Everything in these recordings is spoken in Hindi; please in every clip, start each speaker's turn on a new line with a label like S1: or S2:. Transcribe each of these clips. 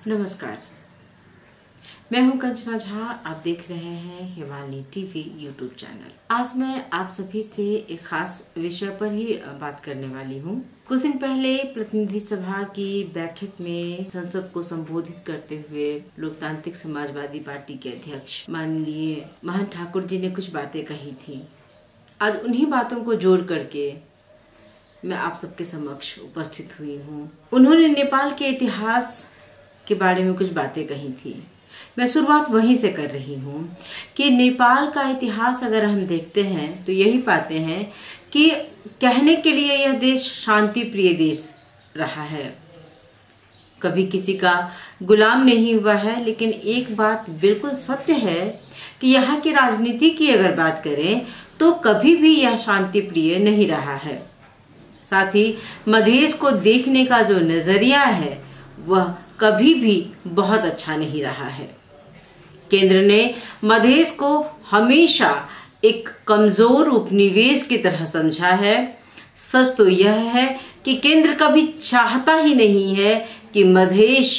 S1: नमस्कार, मैं हूं कंचना झा। आप देख रहे हैं हिमालय टीवी यूट्यूब चैनल। आज मैं आप सभी से एक खास विषय पर ही बात करने वाली हूं। कुछ दिन पहले प्रतिनिधि सभा की बैठक में संसद को संबोधित करते हुए लोकतांत्रिक समाजवादी पार्टी के अध्यक्ष माननीय महंत ठाकुर जी ने कुछ बातें कही थी। आज उन्हीं बातों को जोड़ करके मैं आप सबके समक्ष उपस्थित हुई हूँ। उन्होंने नेपाल के इतिहास के बारे में कुछ बातें कही थी। मैं शुरुआत वहीं से कर रही हूँ कि नेपाल का इतिहास अगर हम देखते हैं तो यही पाते हैं कि कहने के लिए यह देश शांति प्रिय देश रहा है, कभी किसी का गुलाम नहीं हुआ है। लेकिन एक बात बिल्कुल सत्य है कि यहाँ की राजनीति की अगर बात करें तो कभी भी यह शांति प्रिय नहीं रहा है। साथ ही मधेश को देखने का जो नजरिया है वह कभी भी बहुत अच्छा नहीं रहा है। केंद्र ने मधेश को हमेशा एक कमजोर उपनिवेश की तरह समझा है। सच तो यह है कि केंद्र कभी चाहता ही नहीं है कि मधेश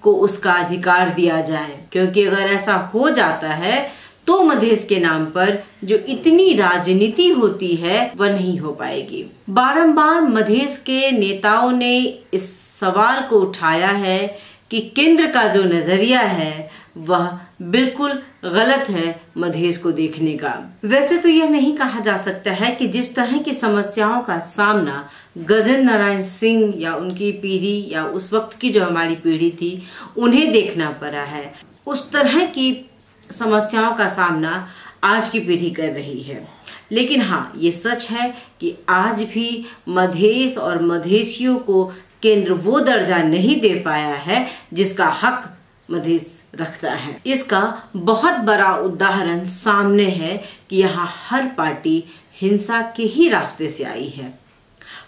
S1: को उसका अधिकार दिया जाए, क्योंकि अगर ऐसा हो जाता है तो मधेश के नाम पर जो इतनी राजनीति होती है वह नहीं हो पाएगी। बारंबार मधेश के नेताओं ने इस सवाल को उठाया है कि केंद्र का जो नजरिया है वह बिल्कुल गलत है मधेश को देखने का। वैसे तो यह नहीं कहा जा सकता है कि जिस तरह की समस्याओं का सामना गजेंद्र नारायण सिंह या उनकी पीढ़ी या उस वक्त की जो हमारी पीढ़ी थी उन्हें देखना पड़ा है, उस तरह की समस्याओं का सामना आज की पीढ़ी कर रही है। लेकिन हाँ, ये सच है कि आज भी मधेश और मधेशियों को केंद्र वो दर्जा नहीं दे पाया है जिसका हक मधेश रखता है। इसका बहुत बड़ा उदाहरण सामने है कि यहाँ हर पार्टी हिंसा के ही रास्ते से आई है।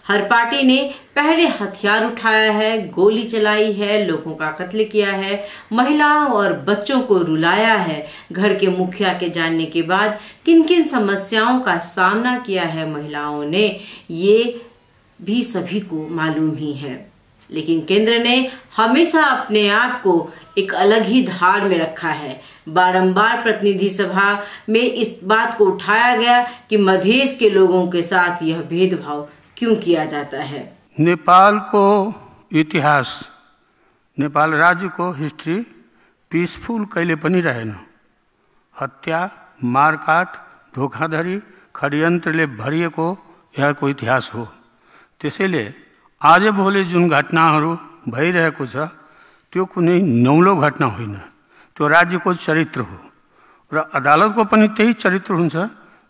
S1: हर पार्टी ने पहले हथियार उठाया है, गोली चलाई है, लोगों का कत्ल किया है, महिलाओं और बच्चों को रुलाया है। घर के मुखिया के जानने के बाद किन किन समस्याओं का सामना किया है महिलाओं ने, ये भी सभी को मालूम ही है। लेकिन केंद्र ने हमेशा अपने आप को एक अलग ही धार में रखा है। बारंबार प्रतिनिधि सभा में इस बात को उठाया गया कि मधेश के लोगों के साथ यह भेदभाव क्यों किया जाता है।
S2: नेपाल को इतिहास, नेपाल राज्य को हिस्ट्री पीसफुल कहिले पनि रहेन। हत्या, मारकाट, धोखाधडी, षड्यन्त्रले भरिएको यहाँको इतिहास हो। त्यसैले आज भोलि जुन घटनाहरू भइरहेको छ त्यो कुनै नौलो घटना होइन, त्यो राज्यको चरित्र हो र अदालतको पनि त्यही चरित्र हुन्छ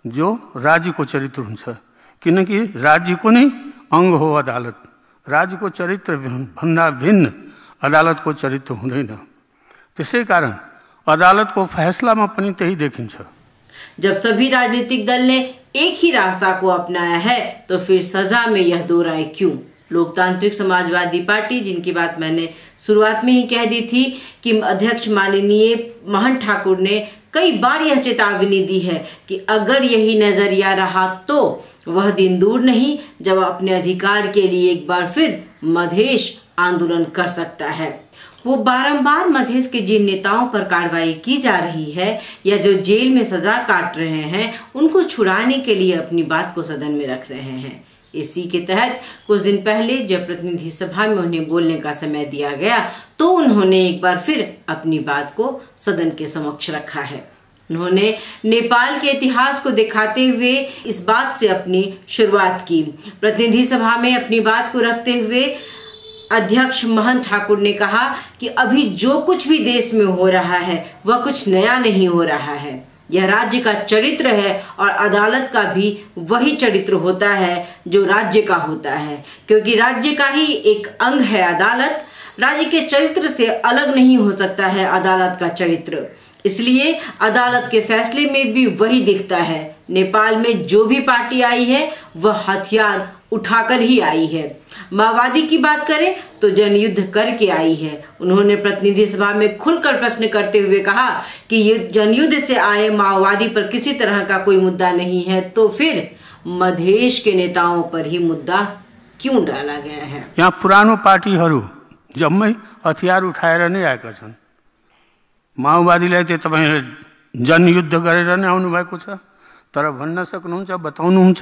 S2: जो राज्यको चरित्र हुन्छ, किनकि राज्यको नै अङ्ग हो अदालत। राज्यको चरित्र भन्दा भिन्न अदालतको चरित्र हुँदैन। त्यसै कारण अदालतको फैसलामा पनि त्यही देखिन्छ।
S1: जब सभी राजनीतिक दल ने एक ही रास्ता को अपनाया है तो फिर सजा में यह दो राय क्यों? लोकतांत्रिक समाजवादी पार्टी, जिनकी बात मैंने शुरुआत में ही कह दी थी कि अध्यक्ष माननीय महंत ठाकुर ने कई बार यह चेतावनी दी है कि अगर यही नजरिया रहा तो वह दिन दूर नहीं जब अपने अधिकार के लिए एक बार फिर मधेश आंदोलन कर सकता है। वो बारंबार मधेश के जिन नेताओं पर कार्रवाई की जा रही है या जो जेल में सजा काट रहे हैं उनको छुड़ाने के लिए अपनी बात को सदन में रख रहे हैं। इसी के तहत कुछ दिन पहले जब प्रतिनिधि सभा में उन्हें बोलने का समय दिया गया तो उन्होंने एक बार फिर अपनी बात को सदन के समक्ष रखा है। उन्होंने नेपाल के इतिहास को दिखाते हुए इस बात से अपनी शुरुआत की। प्रतिनिधि सभा में अपनी बात को रखते हुए अध्यक्ष महंत ठाकुर ने कहा कि अभी जो कुछ भी देश में हो रहा है वह कुछ नया नहीं हो रहा है। यह राज्य का चरित्र है और अदालत का भी वही चरित्र होता है जो राज्य का होता है, क्योंकि राज्य का ही एक अंग है अदालत। राज्य के चरित्र से अलग नहीं हो सकता है अदालत का चरित्र। इसलिए अदालत के फैसले में भी वही दिखता है। नेपाल में जो भी पार्टी आई है वह हथियार उठाकर ही आई है। माओवादी की बात करें तो जनयुद्ध करके आई है। उन्होंने प्रतिनिधि सभा में खुलकर प्रश्न करते हुए कहा कि ये जनयुद्ध से आए माओवादी पर किसी तरह का कोई मुद्दा नहीं है, तो फिर मधेश के नेताओं पर ही मुद्दा क्यों डाला गया है?
S2: यहाँ पुरानो पार्टीहरू जम्मै हतियार उठाएर नै आएका छन्। माओवादीलाई त तपाईँ जनयुद्ध गरेर नै आउनुभएको छ, तर भन्न सक्नुहुन्छ, बताउनुहुन्छ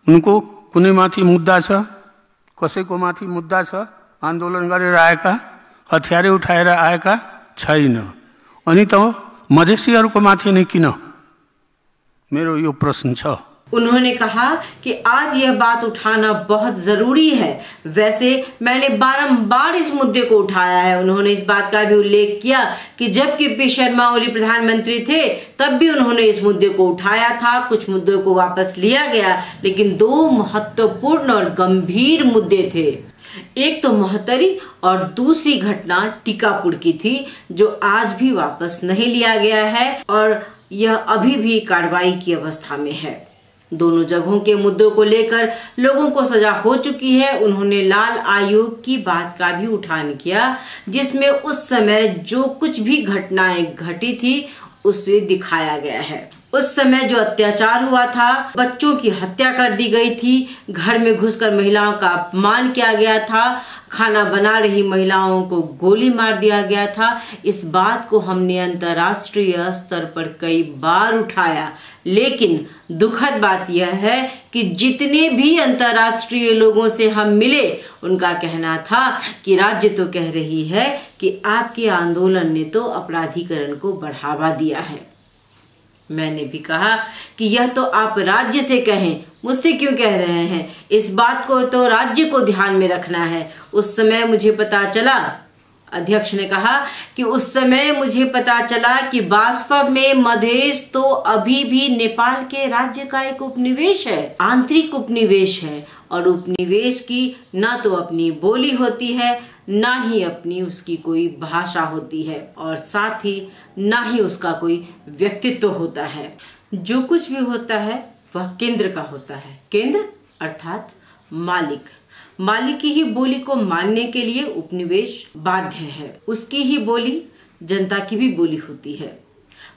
S2: उनको कुनै माथि मुद्दा छ, कसैको माथि मुद्दा छ? आन्दोलन गरेर आएका, हतियारै उठाएर आएका छैन। अनि त मधेसीहरूको माथि नै किन? मेरो यो प्रश्न छ।
S1: उन्होंने कहा कि आज यह बात उठाना बहुत जरूरी है। वैसे मैंने बारंबार इस मुद्दे को उठाया है। उन्होंने इस बात का भी उल्लेख किया कि जब के.पी. शर्मा ओली प्रधानमंत्री थे तब भी उन्होंने इस मुद्दे को उठाया था। कुछ मुद्दों को वापस लिया गया, लेकिन 2 महत्वपूर्ण और गंभीर मुद्दे थे। एक तो मोहतरी और दूसरी घटना टीकापुर की थी, जो आज भी वापस नहीं लिया गया है और यह अभी भी कार्रवाई की अवस्था में है। दोनों जगहों के मुद्दों को लेकर लोगों को सजा हो चुकी है। उन्होंने लाल आयोग की बात का भी उठान किया, जिसमें उस समय जो कुछ भी घटनाएं घटी थी उसे दिखाया गया है। उस समय जो अत्याचार हुआ था, बच्चों की हत्या कर दी गई थी, घर में घुसकर महिलाओं का अपमान किया गया था, खाना बना रही महिलाओं को गोली मार दिया गया था। इस बात को हमने अंतर्राष्ट्रीय स्तर पर कई बार उठाया, लेकिन दुखद बात यह है कि जितने भी अंतर्राष्ट्रीय लोगों से हम मिले, उनका कहना था कि राज्य तो कह रही है कि आपके आंदोलन ने तो अपराधीकरण को बढ़ावा दिया है। मैंने भी कहा कि यह तो आप राज्य से कहें, मुझसे क्यों कह रहे हैं? इस बात को तो राज्य को ध्यान में रखना है। उस समय मुझे पता चला, अध्यक्ष ने कहा कि उस समय मुझे पता चला कि वास्तव में मधेश तो अभी भी नेपाल के राज्य का एक उपनिवेश है, आंतरिक उपनिवेश है। और उपनिवेश की ना तो अपनी बोली होती है, ना ही अपनी उसकी कोई भाषा होती है, और साथ ही ना ही उसका कोई व्यक्तित्व होता है। जो कुछ भी होता है वह केंद्र का होता है। केंद्र अर्थात मालिक। मालिक की ही बोली को मानने के लिए उपनिवेश बाध्य है। उसकी ही बोली जनता की भी बोली होती है।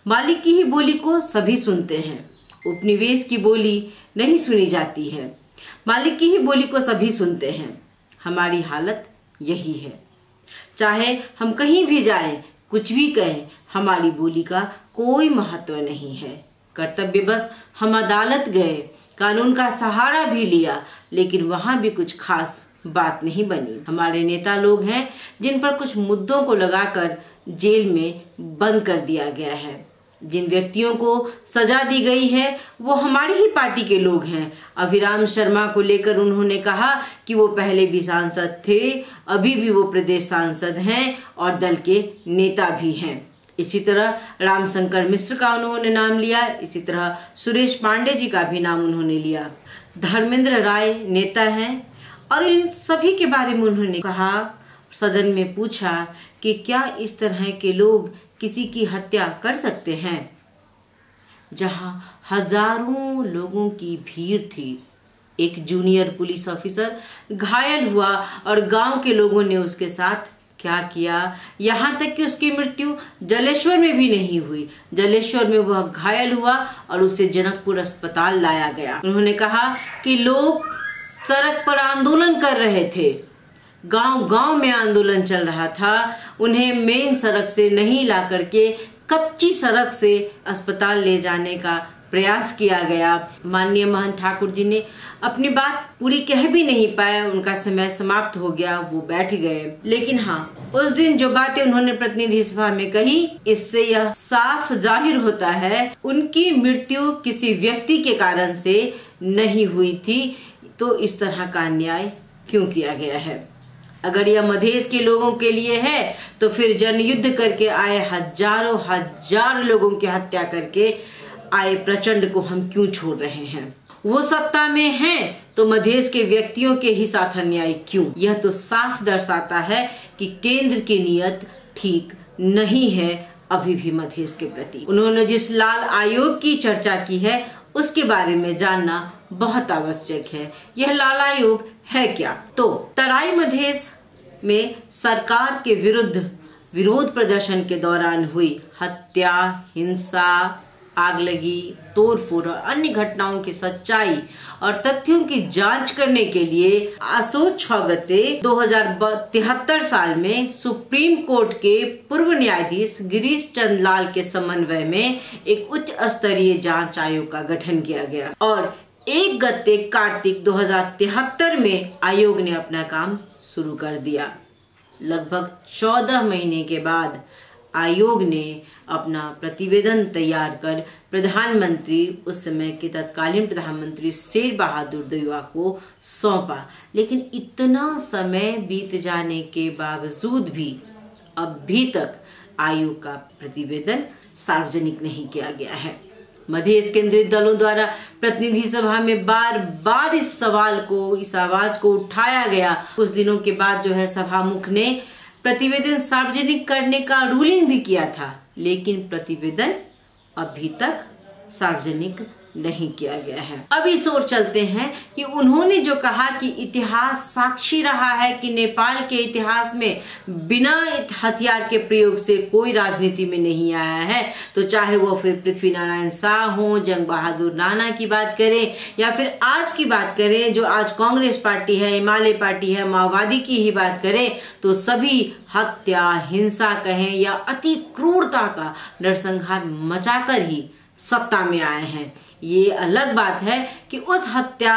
S1: मालिक की ही बोली को सभी सुनते हैं, उपनिवेश की बोली नहीं सुनी जाती है। मालिक की ही बोली को सभी सुनते हैं। हमारी हालत यही है। चाहे हम कहीं भी जाएं, कुछ भी कहें, हमारी बोली का कोई महत्व नहीं है। कर्तव्य बस हम अदालत गए, कानून का सहारा भी लिया, लेकिन वहां भी कुछ खास बात नहीं बनी। हमारे नेता लोग हैं जिन पर कुछ मुद्दों को लगाकर जेल में बंद कर दिया गया है। जिन व्यक्तियों को सजा दी गई है वो हमारी ही पार्टी के लोग हैं। अभिराम शर्मा को लेकर उन्होंने कहा कि वो पहले भी सांसद थे, अभी भी वो प्रदेश सांसद हैं और दल के नेता भी हैं। इसी तरह रामशंकर मिश्र का उन्होंने नाम लिया, इसी तरह सुरेश पांडे जी का भी नाम उन्होंने लिया। धर्मेंद्र राय नेता हैं और इन सभी के बारे में उन्होंने कहा, सदन में पूछा कि क्या इस तरह के लोग किसी की हत्या कर सकते हैं? जहां हजारों लोगों की भीड़ थी, एक जूनियर पुलिस ऑफिसर घायल हुआ और गांव के लोगों ने उसके साथ क्या किया, यहाँ तक कि उसकी मृत्यु जलेश्वर में भी नहीं हुई। जलेश्वर में वह घायल हुआ और उसे जनकपुर अस्पताल लाया गया। उन्होंने कहा कि लोग सड़क पर आंदोलन कर रहे थे, गांव-गांव में आंदोलन चल रहा था, उन्हें मेन सड़क से नहीं ला करके कच्ची सड़क से अस्पताल ले जाने का प्रयास किया गया। माननीय महंत ठाकुर जी ने अपनी बात पूरी कह भी नहीं पाए, उनका समय समाप्त हो गया, वो बैठ गए। लेकिन हाँ, उस दिन जो बातें उन्होंने प्रतिनिधि सभा में कही, इससे यह साफ जाहिर होता है उनकी मृत्यु किसी व्यक्ति के कारण से नहीं हुई थी, तो इस तरह का अन्याय क्यों किया गया है? अगर यह मधेश के लोगों के लिए है तो फिर जनयुद्ध करके आए हजारों हजार लोगों की हत्या करके आए प्रचंड को हम क्यों छोड़ रहे हैं? वो सत्ता में हैं तो मधेश के व्यक्तियों के ही साथ अन्याय क्यों? यह तो साफ दर्शाता है कि केंद्र की नीयत ठीक नहीं है अभी भी मधेश के प्रति। उन्होंने जिस लाल आयोग की चर्चा की है उसके बारे में जानना बहुत आवश्यक है। यह लाल आयोग है क्या? तो तराई मधेश में सरकार के विरुद्ध विरोध प्रदर्शन के दौरान हुई हत्या, हिंसा, आग लगी, तोड़फोड़ और अन्य घटनाओं की सच्चाई और तथ्यों की जांच करने के लिए आशोच छौगते 2073 साल में सुप्रीम कोर्ट के पूर्व न्यायाधीश गिरीश चंद्र लाल के समन्वय में एक उच्च स्तरीय जांच आयोग का गठन किया गया और 1 गते कार्तिक 2073 में आयोग ने अपना काम शुरू कर दिया। लगभग 14 महीने के बाद आयोग ने अपना प्रतिवेदन तैयार कर प्रधानमंत्री, उस समय के तत्कालीन प्रधानमंत्री शेर बहादुर देउवा को सौंपा। लेकिन इतना समय बीत जाने के बावजूद भी अभी तक आयोग का प्रतिवेदन सार्वजनिक नहीं किया गया है। मधेश केंद्रित दलों द्वारा प्रतिनिधि सभा में बार बार इस आवाज को उठाया गया। कुछ दिनों के बाद जो है सभामुख ने प्रतिवेदन सार्वजनिक करने का रूलिंग भी किया था, लेकिन प्रतिवेदन अभी तक सार्वजनिक नहीं किया गया है। अब इस ओर चलते हैं कि उन्होंने जो कहा कि इतिहास साक्षी रहा है कि नेपाल के इतिहास में बिना हथियार के प्रयोग से कोई राजनीति में नहीं आया है, तो चाहे वो फिर पृथ्वी नारायण शाह हो, जंग बहादुर राणा की बात करें या फिर आज की बात करें जो आज कांग्रेस पार्टी है, हिमालय पार्टी है, माओवादी की ही बात करें, तो सभी हत्या, हिंसा कहें या अति क्रूरता का नरसंहार मचाकर ही सत्ता में आए हैं। ये अलग बात है कि उस हत्या,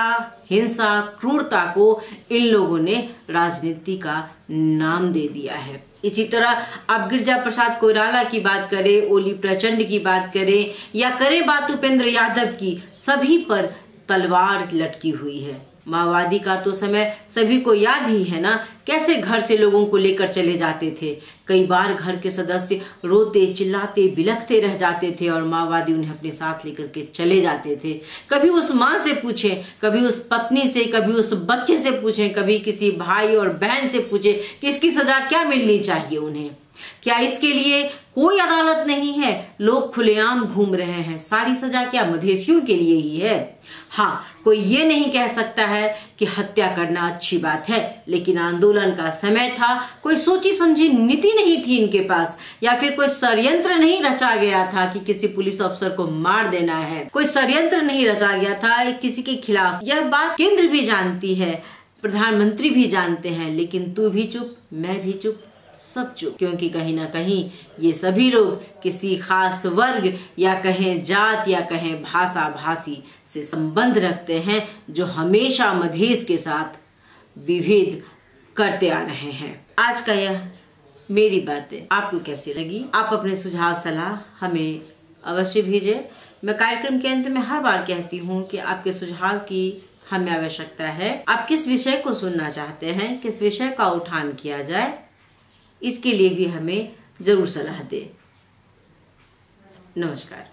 S1: हिंसा, क्रूरता को इन लोगों ने राजनीति का नाम दे दिया है। इसी तरह आप गिरिजा प्रसाद कोइराला की बात करें, ओली प्रचंड की बात करें या करें बात उपेंद्र यादव की, सभी पर तलवार लटकी हुई है। माओवादी का तो समय सभी को याद ही है ना, कैसे घर से लोगों को लेकर चले जाते थे। कई बार घर के सदस्य रोते, चिल्लाते, बिलखते रह जाते थे और माओवादी उन्हें अपने साथ लेकर के चले जाते थे। कभी उस माँ से पूछें, कभी उस पत्नी से, कभी उस बच्चे से पूछें, कभी किसी भाई और बहन से पूछें कि इसकी सजा क्या मिलनी चाहिए उन्हें। क्या इसके लिए कोई अदालत नहीं है? लोग खुलेआम घूम रहे हैं। सारी सजा क्या मधेशियों के लिए ही है? हाँ, कोई ये नहीं कह सकता है कि हत्या करना अच्छी बात है, लेकिन आंदोलन का समय था, कोई सोची समझी नीति नहीं थी इनके पास, या फिर कोई षड्यंत्र नहीं रचा गया था कि किसी पुलिस अफसर को मार देना है, कोई षड्यंत्र नहीं रचा गया था किसी के खिलाफ। यह बात केंद्र भी जानती है, प्रधानमंत्री भी जानते हैं, लेकिन तू भी चुप, मैं भी चुप, सब चुप, क्योंकि कहीं ना कहीं ये सभी लोग किसी खास वर्ग या कहें जात या कहें भाषा भाषी से संबंध रखते हैं, जो हमेशा मधेश के साथ विभेद करते आ रहे हैं। आज का यह मेरी बातें आपको कैसी लगी? आप अपने सुझाव सलाह हमें अवश्य भेजें। मैं कार्यक्रम के अंत में हर बार कहती हूँ कि आपके सुझाव की हमें आवश्यकता है। आप किस विषय को सुनना चाहते हैं, किस विषय का उठान किया जाए, इसके लिए भी हमें जरूर सलाह दें। नमस्कार।